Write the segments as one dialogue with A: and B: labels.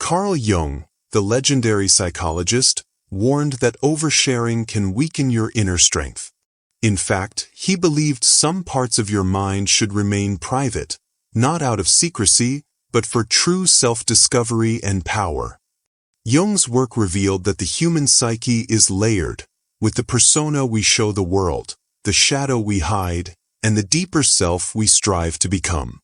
A: Carl Jung, the legendary psychologist, warned that oversharing can weaken your inner strength. In fact, he believed some parts of your mind should remain private, not out of secrecy, but for true self-discovery and power. Jung's work revealed that the human psyche is layered, with the persona we show the world, the shadow we hide, and the deeper self we strive to become.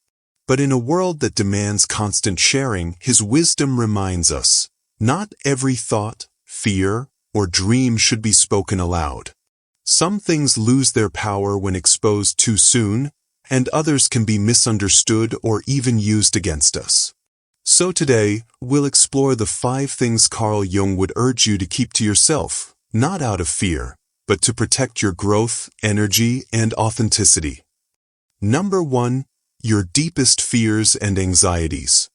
A: But in a world that demands constant sharing, his wisdom reminds us, not every thought, fear, or dream should be spoken aloud. Some things lose their power when exposed too soon, and others can be misunderstood or even used against us. So today, we'll explore the 5 things Carl Jung would urge you to keep to yourself, not out of fear, but to protect your growth, energy, and authenticity. Number 1. Your deepest fears and anxieties.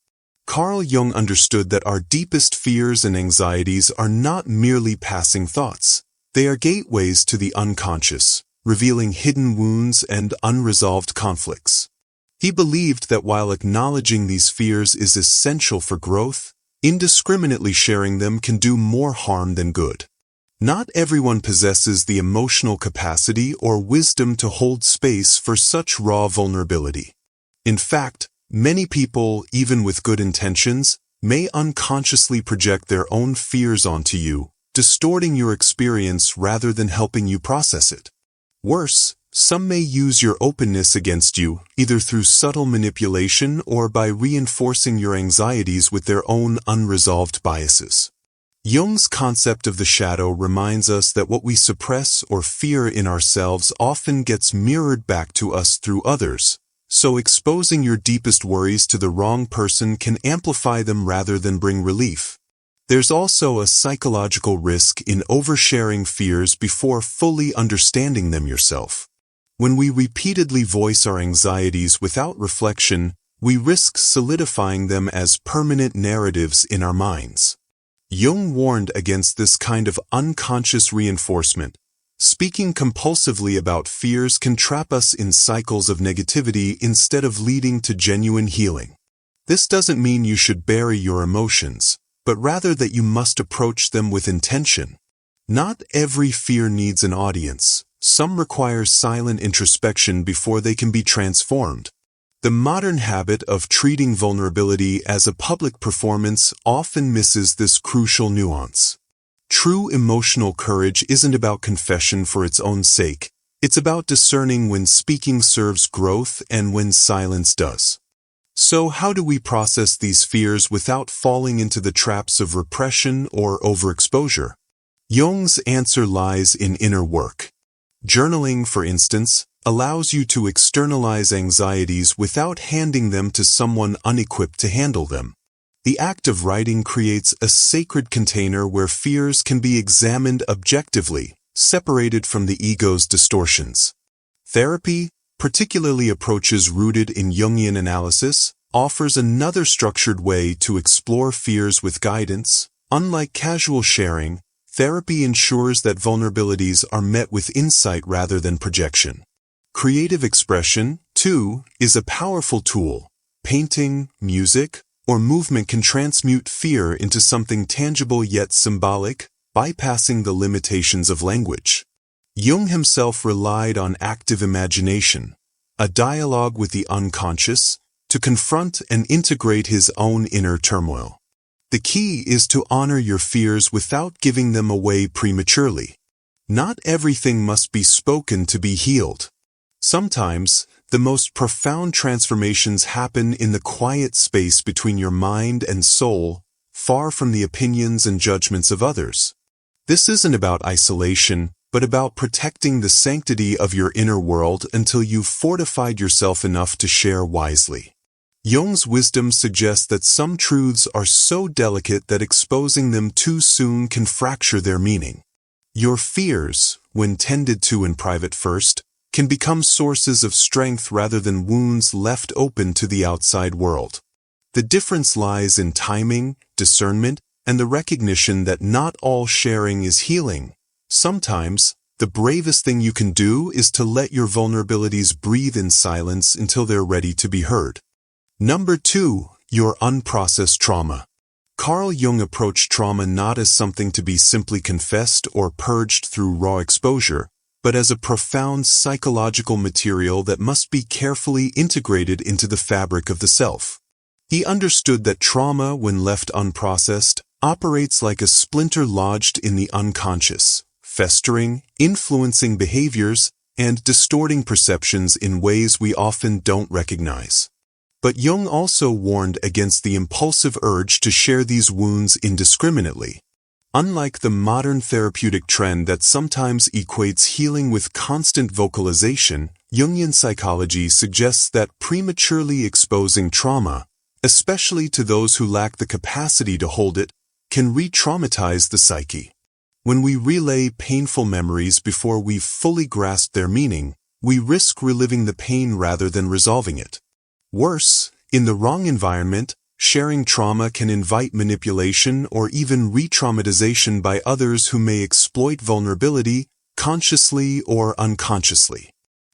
A: Carl Jung understood that our deepest fears and anxieties are not merely passing thoughts. They are gateways to the unconscious, revealing hidden wounds and unresolved conflicts. He believed that while acknowledging these fears is essential for growth, indiscriminately sharing them can do more harm than good. Not everyone possesses the emotional capacity or wisdom to hold space for such raw vulnerability. In fact, many people, even with good intentions, may unconsciously project their own fears onto you, distorting your experience rather than helping you process it. Worse, some may use your openness against you, either through subtle manipulation or by reinforcing your anxieties with their own unresolved biases. Jung's concept of the shadow reminds us that what we suppress or fear in ourselves often gets mirrored back to us through others, so exposing your deepest worries to the wrong person can amplify them rather than bring relief. There's also a psychological risk in oversharing fears before fully understanding them yourself. When we repeatedly voice our anxieties without reflection, we risk solidifying them as permanent narratives in our minds. Jung warned against this kind of unconscious reinforcement. Speaking compulsively about fears can trap us in cycles of negativity instead of leading to genuine healing. This doesn't mean you should bury your emotions, but rather that you must approach them with intention. Not every fear needs an audience. Some require silent introspection before they can be transformed. The modern habit of treating vulnerability as a public performance often misses this crucial nuance. True emotional courage isn't about confession for its own sake. It's about discerning when speaking serves growth and when silence does. So how do we process these fears without falling into the traps of repression or overexposure? Jung's answer lies in inner work. Journaling, for instance, allows you to externalize anxieties without handing them to someone unequipped to handle them. The act of writing creates a sacred container where fears can be examined objectively, separated from the ego's distortions. Therapy, particularly approaches rooted in Jungian analysis, offers another structured way to explore fears with guidance. Unlike casual sharing, therapy ensures that vulnerabilities are met with insight rather than projection. Creative expression, too, is a powerful tool. Painting, music, or movement can transmute fear into something tangible yet symbolic, bypassing the limitations of language. Jung himself relied on active imagination, a dialogue with the unconscious, to confront and integrate his own inner turmoil. The key is to honor your fears without giving them away prematurely. Not everything must be spoken to be healed. Sometimes, the most profound transformations happen in the quiet space between your mind and soul, far from the opinions and judgments of others. This isn't about isolation, but about protecting the sanctity of your inner world until you've fortified yourself enough to share wisely. Jung's wisdom suggests that some truths are so delicate that exposing them too soon can fracture their meaning. Your fears, when tended to in private first, can become sources of strength rather than wounds left open to the outside world. The difference lies in timing, discernment, and the recognition that not all sharing is healing. Sometimes, the bravest thing you can do is to let your vulnerabilities breathe in silence until they're ready to be heard. Number 2, your unprocessed trauma. Carl Jung approached trauma not as something to be simply confessed or purged through raw exposure, but as a profound psychological material that must be carefully integrated into the fabric of the self. He understood that trauma, when left unprocessed, operates like a splinter lodged in the unconscious, festering, influencing behaviors, and distorting perceptions in ways we often don't recognize. But Jung also warned against the impulsive urge to share these wounds indiscriminately. Unlike the modern therapeutic trend that sometimes equates healing with constant vocalization, Jungian psychology suggests that prematurely exposing trauma, especially to those who lack the capacity to hold it, can re-traumatize the psyche. When we relay painful memories before we've fully grasped their meaning, we risk reliving the pain rather than resolving it. Worse, in the wrong environment, sharing trauma can invite manipulation or even re-traumatization by others who may exploit vulnerability, consciously or unconsciously.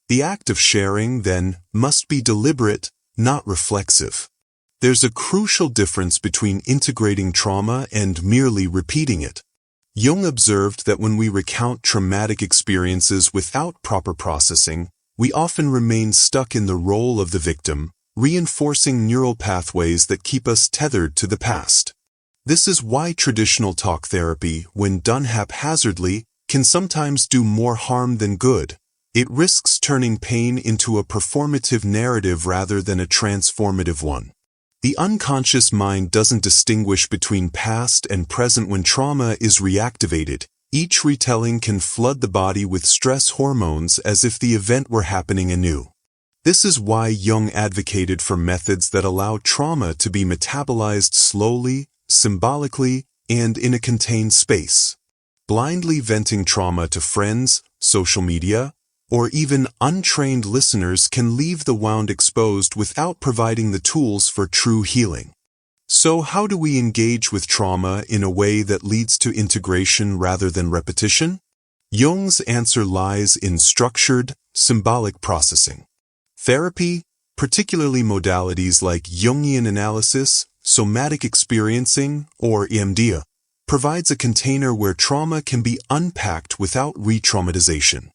A: The act of sharing, then, must be deliberate, not reflexive. There's a crucial difference between integrating trauma and merely repeating it. Jung observed that when we recount traumatic experiences without proper processing, we often remain stuck in the role of the victim, reinforcing neural pathways that keep us tethered to the past. This is why traditional talk therapy, when done haphazardly, can sometimes do more harm than good. It risks turning pain into a performative narrative rather than a transformative one. The unconscious mind doesn't distinguish between past and present when trauma is reactivated. Each retelling can flood the body with stress hormones as if the event were happening anew. This is why Jung advocated for methods that allow trauma to be metabolized slowly, symbolically, and in a contained space. Blindly venting trauma to friends, social media, or even untrained listeners can leave the wound exposed without providing the tools for true healing. So how do we engage with trauma in a way that leads to integration rather than repetition? Jung's answer lies in structured, symbolic processing. Therapy, particularly modalities like Jungian analysis, somatic experiencing, or EMDR, provides a container where trauma can be unpacked without re-traumatization.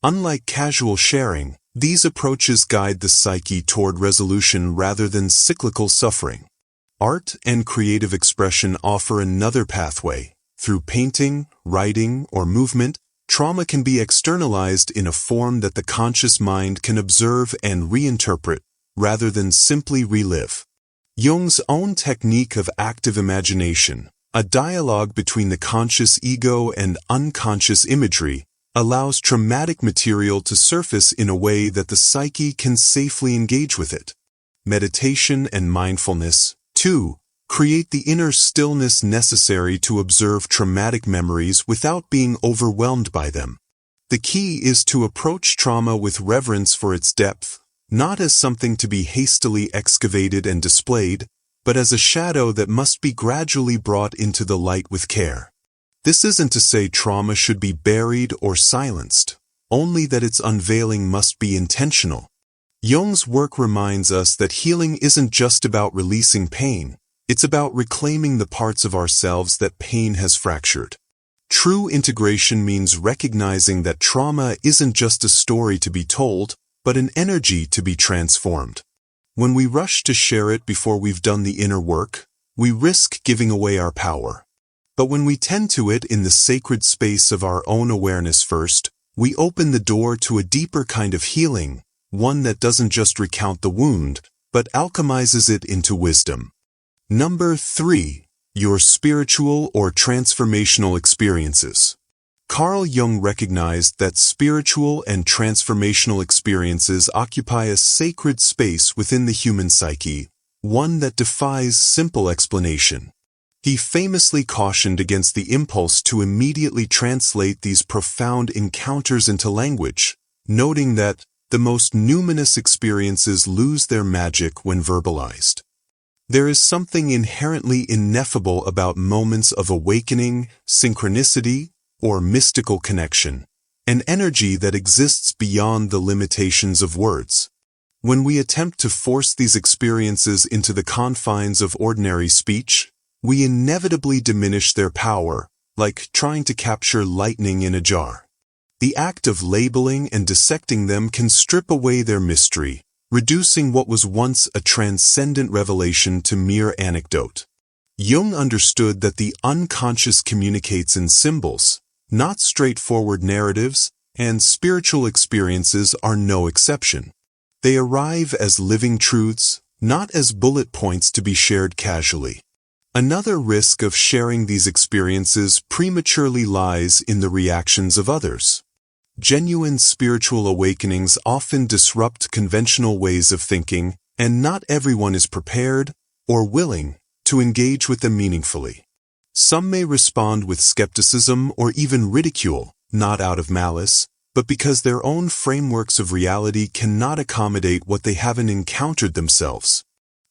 A: Unlike casual sharing, these approaches guide the psyche toward resolution rather than cyclical suffering. Art and creative expression offer another pathway. Through painting, writing, or movement, trauma can be externalized in a form that the conscious mind can observe and reinterpret, rather than simply relive. Jung's own technique of active imagination, a dialogue between the conscious ego and unconscious imagery, allows traumatic material to surface in a way that the psyche can safely engage with it. Meditation and mindfulness, too, create the inner stillness necessary to observe traumatic memories without being overwhelmed by them. The key is to approach trauma with reverence for its depth, not as something to be hastily excavated and displayed, but as a shadow that must be gradually brought into the light with care. This isn't to say trauma should be buried or silenced, only that its unveiling must be intentional. Jung's work reminds us that healing isn't just about releasing pain, it's about reclaiming the parts of ourselves that pain has fractured. True integration means recognizing that trauma isn't just a story to be told, but an energy to be transformed. When we rush to share it before we've done the inner work, we risk giving away our power. But when we tend to it in the sacred space of our own awareness first, we open the door to a deeper kind of healing, one that doesn't just recount the wound, but alchemizes it into wisdom. Number 3. Your spiritual or transformational experiences. Carl Jung recognized that spiritual and transformational experiences occupy a sacred space within the human psyche, one that defies simple explanation. He famously cautioned against the impulse to immediately translate these profound encounters into language, noting that the most numinous experiences lose their magic when verbalized. There is something inherently ineffable about moments of awakening, synchronicity, or mystical connection, an energy that exists beyond the limitations of words. When we attempt to force these experiences into the confines of ordinary speech, we inevitably diminish their power, like trying to capture lightning in a jar. The act of labeling and dissecting them can strip away their mystery, reducing what was once a transcendent revelation to mere anecdote. Jung understood that the unconscious communicates in symbols, not straightforward narratives, and spiritual experiences are no exception. They arrive as living truths, not as bullet points to be shared casually. Another risk of sharing these experiences prematurely lies in the reactions of others. Genuine spiritual awakenings often disrupt conventional ways of thinking, and not everyone is prepared or willing to engage with them meaningfully. Some may respond with skepticism or even ridicule, not out of malice, but because their own frameworks of reality cannot accommodate what they haven't encountered themselves.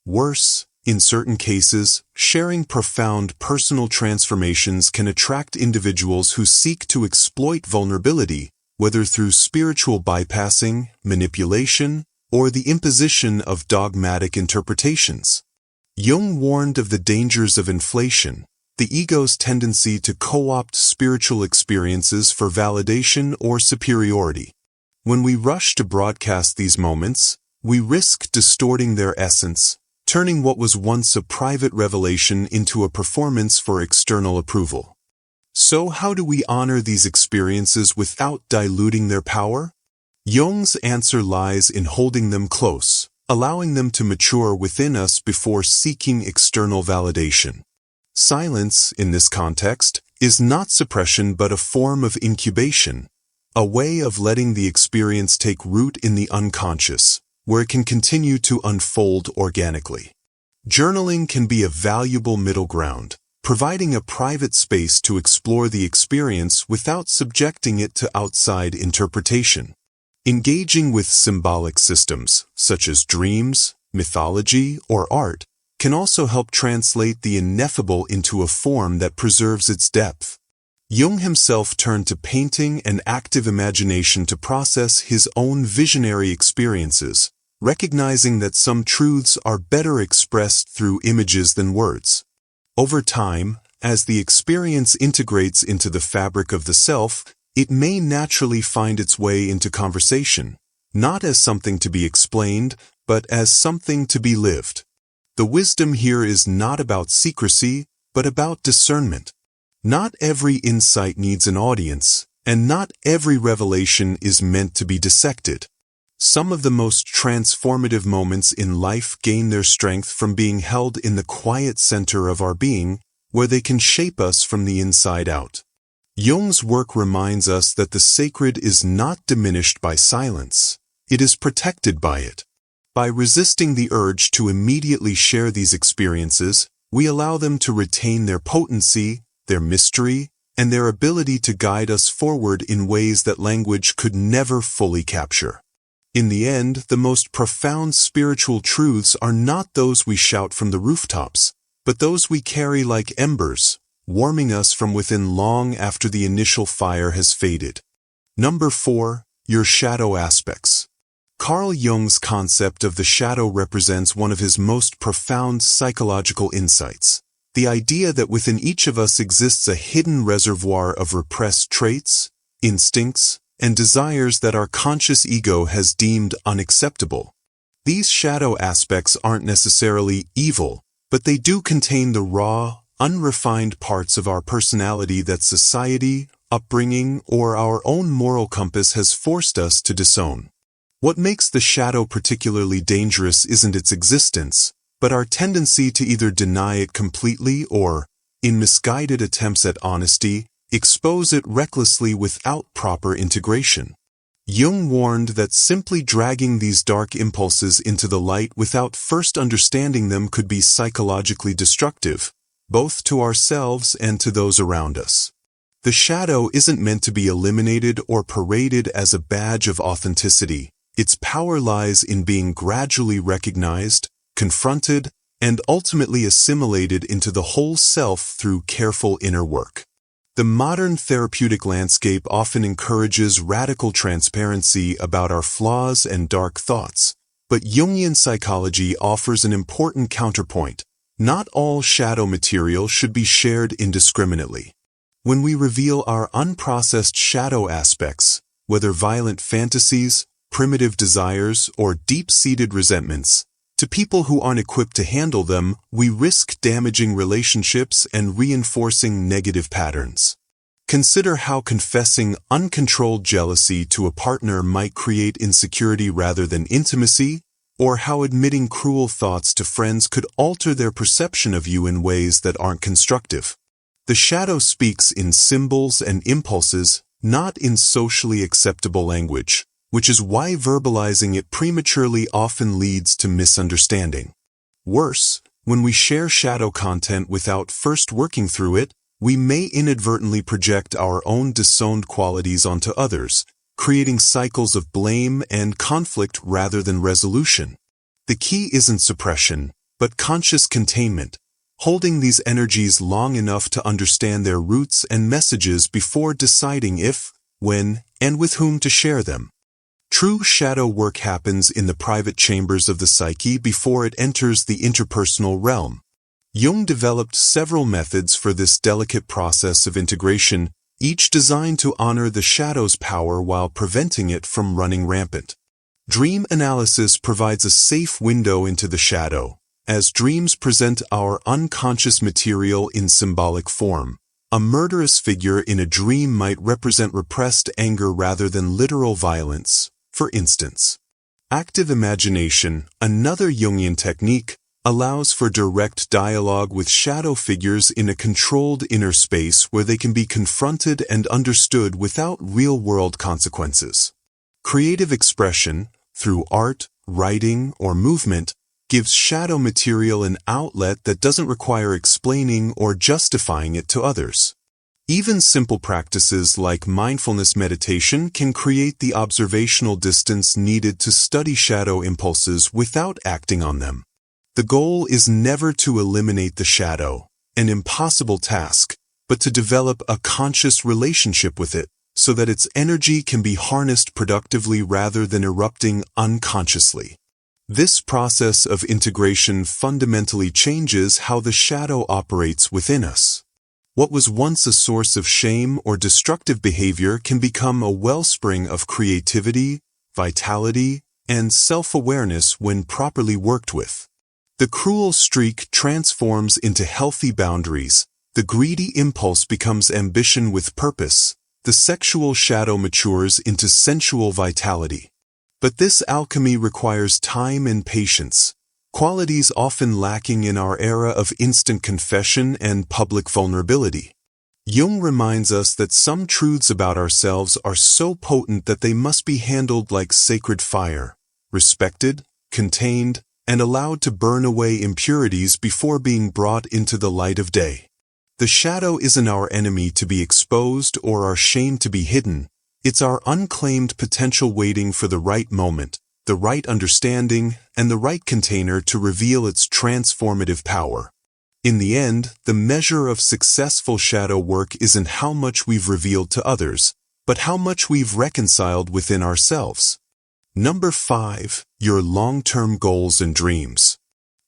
A: Worse, in certain cases, sharing profound personal transformations can attract individuals who seek to exploit vulnerability, whether through spiritual bypassing, manipulation, or the imposition of dogmatic interpretations. Jung warned of the dangers of inflation, the ego's tendency to co-opt spiritual experiences for validation or superiority. When we rush to broadcast these moments, we risk distorting their essence, turning what was once a private revelation into a performance for external approval. So how do we honor these experiences without diluting their power? Jung's answer lies in holding them close, allowing them to mature within us before seeking external validation. Silence, in this context, is not suppression but a form of incubation, a way of letting the experience take root in the unconscious, where it can continue to unfold organically. Journaling can be a valuable middle ground, providing a private space to explore the experience without subjecting it to outside interpretation. Engaging with symbolic systems, such as dreams, mythology, or art, can also help translate the ineffable into a form that preserves its depth. Jung himself turned to painting and active imagination to process his own visionary experiences, recognizing that some truths are better expressed through images than words. Over time, as the experience integrates into the fabric of the self, it may naturally find its way into conversation, not as something to be explained, but as something to be lived. The wisdom here is not about secrecy, but about discernment. Not every insight needs an audience, and not every revelation is meant to be dissected. Some of the most transformative moments in life gain their strength from being held in the quiet center of our being, where they can shape us from the inside out. Jung's work reminds us that the sacred is not diminished by silence. It is protected by it. By resisting the urge to immediately share these experiences, we allow them to retain their potency, their mystery, and their ability to guide us forward in ways that language could never fully capture. In the end, the most profound spiritual truths are not those we shout from the rooftops, but those we carry like embers, warming us from within long after the initial fire has faded. Number 4. Your shadow aspects. Carl Jung's concept of the shadow represents one of his most profound psychological insights. The idea that within each of us exists a hidden reservoir of repressed traits, instincts, and desires that our conscious ego has deemed unacceptable. These shadow aspects aren't necessarily evil, but they do contain the raw, unrefined parts of our personality that society, upbringing, or our own moral compass has forced us to disown. What makes the shadow particularly dangerous isn't its existence, but our tendency to either deny it completely or, in misguided attempts at honesty, expose it recklessly without proper integration. Jung warned that simply dragging these dark impulses into the light without first understanding them could be psychologically destructive, both to ourselves and to those around us. The shadow isn't meant to be eliminated or paraded as a badge of authenticity. Its power lies in being gradually recognized, confronted, and ultimately assimilated into the whole self through careful inner work. The modern therapeutic landscape often encourages radical transparency about our flaws and dark thoughts, but Jungian psychology offers an important counterpoint. Not all shadow material should be shared indiscriminately. When we reveal our unprocessed shadow aspects, whether violent fantasies, primitive desires, or deep-seated resentments, to people who aren't equipped to handle them, we risk damaging relationships and reinforcing negative patterns. Consider how confessing uncontrolled jealousy to a partner might create insecurity rather than intimacy, or how admitting cruel thoughts to friends could alter their perception of you in ways that aren't constructive. The shadow speaks in symbols and impulses, not in socially acceptable language, which is why verbalizing it prematurely often leads to misunderstanding. Worse, when we share shadow content without first working through it, we may inadvertently project our own disowned qualities onto others, creating cycles of blame and conflict rather than resolution. The key isn't suppression, but conscious containment, holding these energies long enough to understand their roots and messages before deciding if, when, and with whom to share them. True shadow work happens in the private chambers of the psyche before it enters the interpersonal realm. Jung developed several methods for this delicate process of integration, each designed to honor the shadow's power while preventing it from running rampant. Dream analysis provides a safe window into the shadow, as dreams present our unconscious material in symbolic form. A murderous figure in a dream might represent repressed anger rather than literal violence. For instance, active imagination, another Jungian technique, allows for direct dialogue with shadow figures in a controlled inner space where they can be confronted and understood without real-world consequences. Creative expression, through art, writing, or movement, gives shadow material an outlet that doesn't require explaining or justifying it to others. Even simple practices like mindfulness meditation can create the observational distance needed to study shadow impulses without acting on them. The goal is never to eliminate the shadow, an impossible task, but to develop a conscious relationship with it so that its energy can be harnessed productively rather than erupting unconsciously. This process of integration fundamentally changes how the shadow operates within us. What was once a source of shame or destructive behavior can become a wellspring of creativity, vitality, and self-awareness when properly worked with. The cruel streak transforms into healthy boundaries, the greedy impulse becomes ambition with purpose, the sexual shadow matures into sensual vitality. But this alchemy requires time and patience, qualities often lacking in our era of instant confession and public vulnerability. Jung reminds us that some truths about ourselves are so potent that they must be handled like sacred fire, respected, contained, and allowed to burn away impurities before being brought into the light of day. The shadow isn't our enemy to be exposed or our shame to be hidden. It's our unclaimed potential waiting for the right moment, the right understanding, and the right container to reveal its transformative power. In the end, the measure of successful shadow work isn't how much we've revealed to others, but how much we've reconciled within ourselves. Number 5. Your long-term goals and dreams.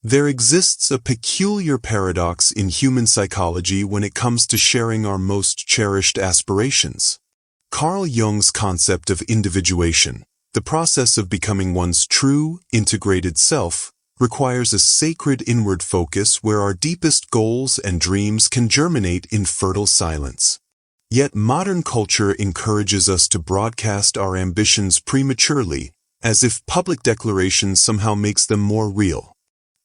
A: There exists a peculiar paradox in human psychology when it comes to sharing our most cherished aspirations. Carl Jung's concept of individuation, the process of becoming one's true, integrated self, requires a sacred inward focus where our deepest goals and dreams can germinate in fertile silence. Yet modern culture encourages us to broadcast our ambitions prematurely, as if public declarations somehow makes them more real.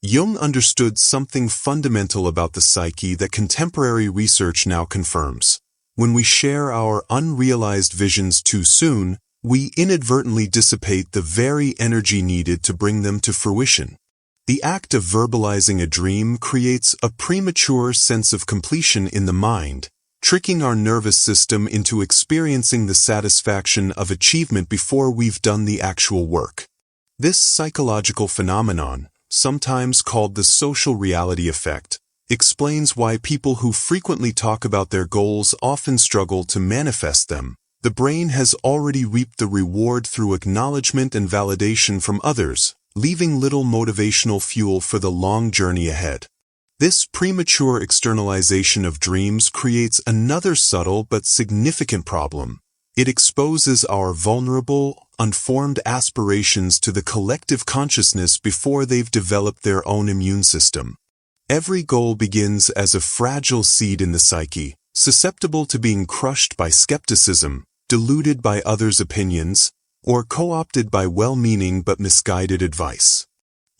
A: Jung understood something fundamental about the psyche that contemporary research now confirms. When we share our unrealized visions too soon, we inadvertently dissipate the very energy needed to bring them to fruition. The act of verbalizing a dream creates a premature sense of completion in the mind, tricking our nervous system into experiencing the satisfaction of achievement before we've done the actual work. This psychological phenomenon, sometimes called the social reality effect, explains why people who frequently talk about their goals often struggle to manifest them. The brain has already reaped the reward through acknowledgement and validation from others, leaving little motivational fuel for the long journey ahead. This premature externalization of dreams creates another subtle but significant problem. It exposes our vulnerable, unformed aspirations to the collective consciousness before they've developed their own immune system. Every goal begins as a fragile seed in the psyche, susceptible to being crushed by skepticism, diluted by others' opinions, or co-opted by well-meaning but misguided advice.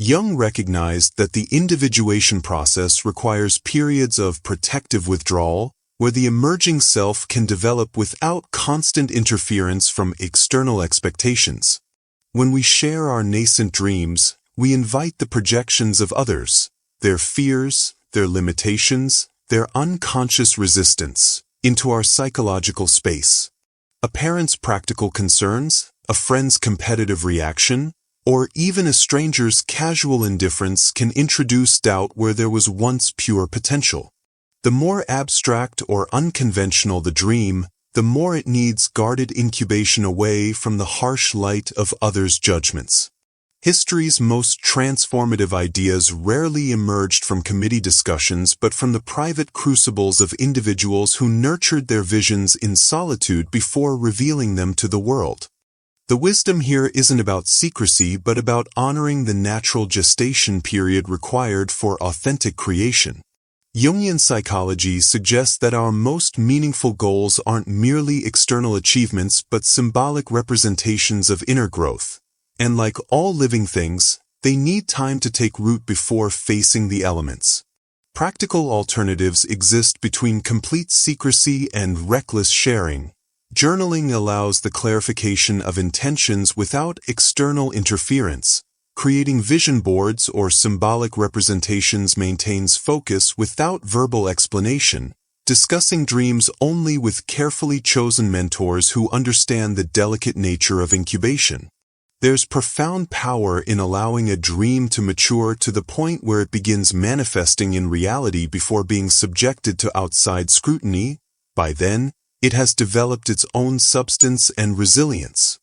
A: Jung recognized that the individuation process requires periods of protective withdrawal, where the emerging self can develop without constant interference from external expectations. When we share our nascent dreams, we invite the projections of others, their fears, their limitations, their unconscious resistance, into our psychological space. A parent's practical concerns, a friend's competitive reaction, or even a stranger's casual indifference can introduce doubt where there was once pure potential. The more abstract or unconventional the dream, the more it needs guarded incubation away from the harsh light of others' judgments. History's most transformative ideas rarely emerged from committee discussions but from the private crucibles of individuals who nurtured their visions in solitude before revealing them to the world. The wisdom here isn't about secrecy but about honoring the natural gestation period required for authentic creation. Jungian psychology suggests that our most meaningful goals aren't merely external achievements but symbolic representations of inner growth. And like all living things, they need time to take root before facing the elements. Practical alternatives exist between complete secrecy and reckless sharing. Journaling allows the clarification of intentions without external interference. Creating vision boards or symbolic representations maintains focus without verbal explanation. Discussing dreams only with carefully chosen mentors who understand the delicate nature of incubation. There's profound power in allowing a dream to mature to the point where it begins manifesting in reality before being subjected to outside scrutiny. By then, it has developed its own substance and resilience.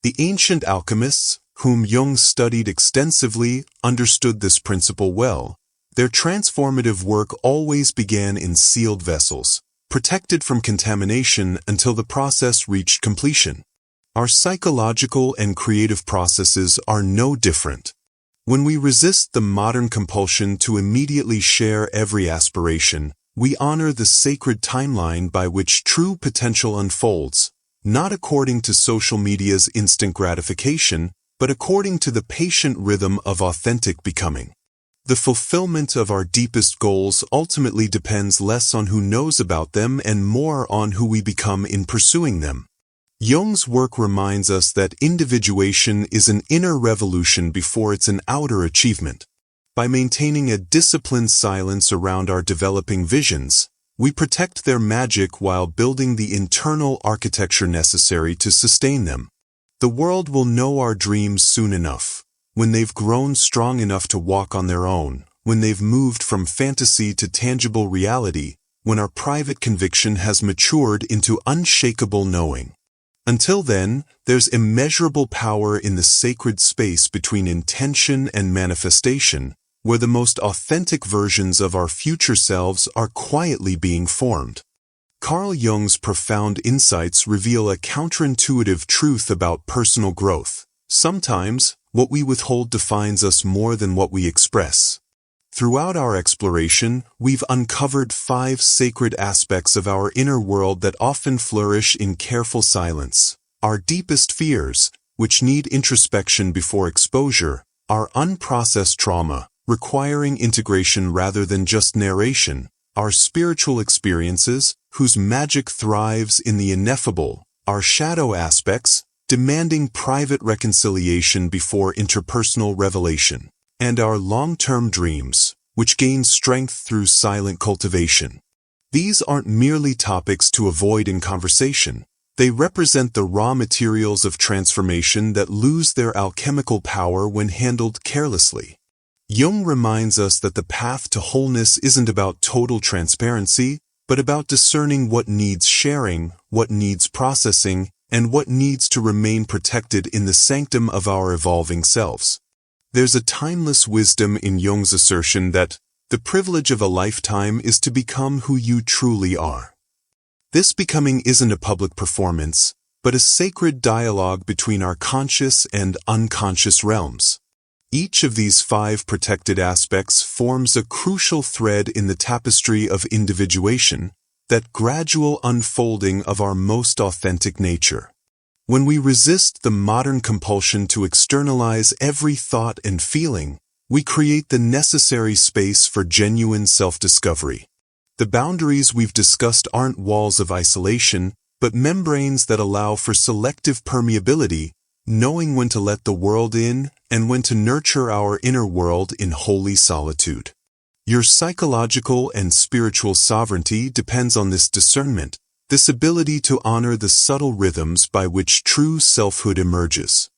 A: The ancient alchemists, whom Jung studied extensively, understood this principle well. Their transformative work always began in sealed vessels, protected from contamination until the process reached completion. Our psychological and creative processes are no different. When we resist the modern compulsion to immediately share every aspiration, we honor the sacred timeline by which true potential unfolds, not according to social media's instant gratification, but according to the patient rhythm of authentic becoming. The fulfillment of our deepest goals ultimately depends less on who knows about them and more on who we become in pursuing them. Jung's work reminds us that individuation is an inner revolution before it's an outer achievement. By maintaining a disciplined silence around our developing visions, we protect their magic while building the internal architecture necessary to sustain them. The world will know our dreams soon enough, when they've grown strong enough to walk on their own, when they've moved from fantasy to tangible reality, when our private conviction has matured into unshakable knowing. Until then, there's immeasurable power in the sacred space between intention and manifestation, where the most authentic versions of our future selves are quietly being formed. Carl Jung's profound insights reveal a counterintuitive truth about personal growth. Sometimes, what we withhold defines us more than what we express. Throughout our exploration, we've uncovered 5 sacred aspects of our inner world that often flourish in careful silence. Our deepest fears, which need introspection before exposure, our unprocessed trauma, requiring integration rather than just narration, our spiritual experiences, whose magic thrives in the ineffable, our shadow aspects, demanding private reconciliation before interpersonal revelation, and our long-term dreams, which gain strength through silent cultivation. These aren't merely topics to avoid in conversation. They represent the raw materials of transformation that lose their alchemical power when handled carelessly. Jung reminds us that the path to wholeness isn't about total transparency, but about discerning what needs sharing, what needs processing, and what needs to remain protected in the sanctum of our evolving selves. There's a timeless wisdom in Jung's assertion that The privilege of a lifetime is to become who you truly are. This becoming isn't a public performance, but a sacred dialogue between our conscious and unconscious realms. Each of these 5 protected aspects forms a crucial thread in the tapestry of individuation, that gradual unfolding of our most authentic nature. When we resist the modern compulsion to externalize every thought and feeling, we create the necessary space for genuine self-discovery. The boundaries we've discussed aren't walls of isolation, but membranes that allow for selective permeability, knowing when to let the world in and when to nurture our inner world in holy solitude. Your psychological and spiritual sovereignty depends on this discernment, this ability to honor the subtle rhythms by which true selfhood emerges.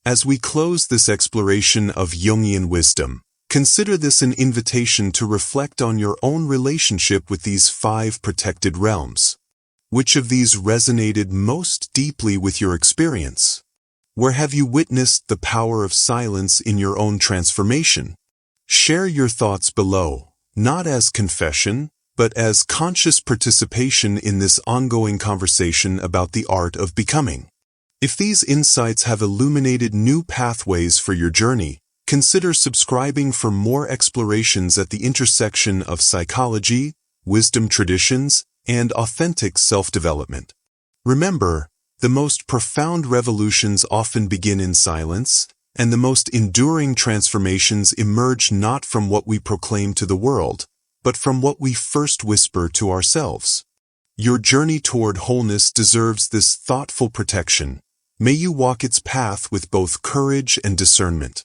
A: As we close this exploration of Jungian wisdom, consider this an invitation to reflect on your own relationship with these 5 protected realms. Which of these resonated most deeply with your experience? Where have you witnessed the power of silence in your own transformation? Share your thoughts below, not as confession, but as conscious participation in this ongoing conversation about the art of becoming. If these insights have illuminated new pathways for your journey, consider subscribing for more explorations at the intersection of psychology, wisdom traditions, and authentic self-development. Remember, the most profound revolutions often begin in silence, and the most enduring transformations emerge not from what we proclaim to the world, but from what we first whisper to ourselves. Your journey toward wholeness deserves this thoughtful protection. May you walk its path with both courage and discernment.